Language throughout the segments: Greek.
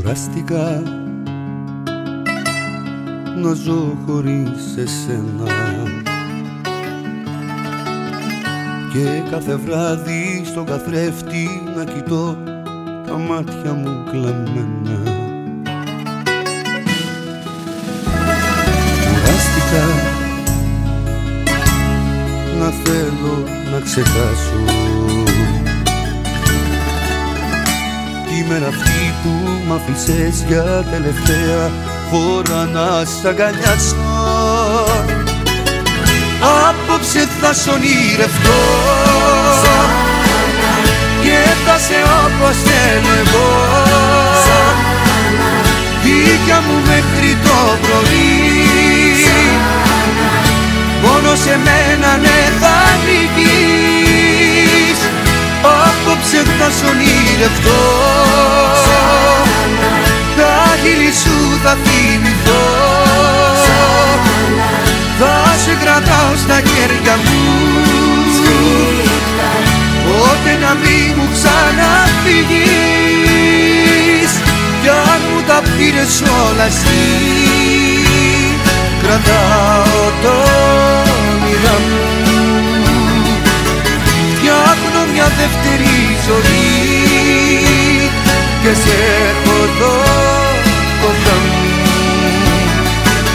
Κουράστηκα να ζω χωρίς εσένα και κάθε βράδυ στον καθρέφτη να κοιτώ τα μάτια μου κλαμμένα. Κουράστηκα να θέλω να ξεχάσω τη μέρα αυτή που μ' άφησες για τελευταία φορά να σ' αγκαλιάσω. Απόψε θα σ' ονειρευτώ και θα σε όπως θέλω εγώ, δίκια μου μέχρι το πρωί. Μόνο σε μένα ναι θα νικείς. Απόψε θα σ' ονειρευτώ, τα χείλη σου θα θυμηθώ, θα σε κρατάω στα χέρια μου, ποτέ να μην μου ξαναφύγεις. Κι αν μου τα πήρες όλα εσύ, κρατάω το όνειρα μου, φτιάχνω μια δεύτερη ζωή και σε έχω εδώ κοντά μου,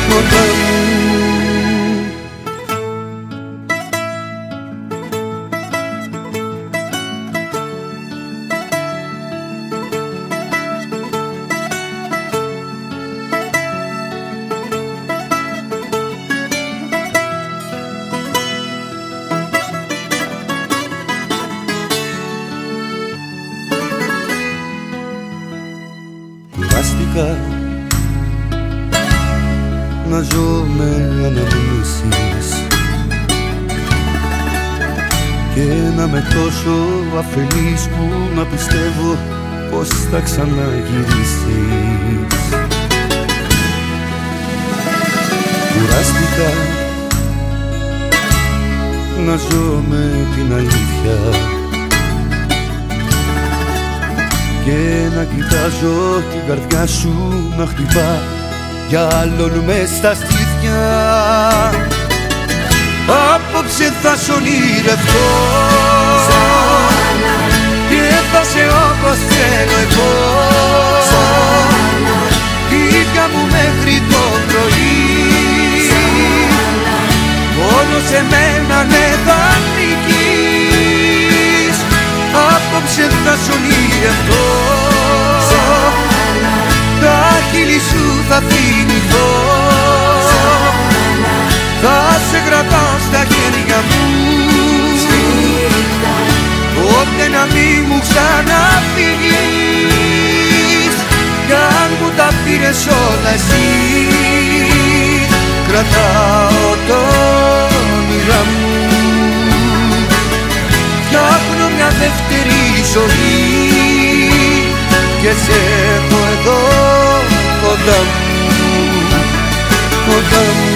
κοντά μου. Κουράστηκα να ζω με αναμνήσεις και να με τόσο αφελής που να πιστεύω πως θα ξαναγυρίσεις. Κουράστηκα να ζω με την αλήθεια και να κοιτάζω την καρδιά σου να χτυπά για άλλον μες στα στήθια. Απόψε θα σ' ονειρευτώ και θα σε όπως θέλω εγώ, δίκια μου μέχρι το πρωί. Μόνο σε μένα ναι θα νικείς. Απόψε θα σ' ονειρευτώ, τα χείλη σου θα θυμηθώ, θα σε κρατάω στα χέρια μου, ποτέ να μην μου ξαναφύγεις. Κι αν μου τα πήρες όλα εσύ, κρατάω το όνειρα μου, φτιάχνω μια δεύτερη ζωή και σε έχω εδώ κοντά μου, κοντά μου.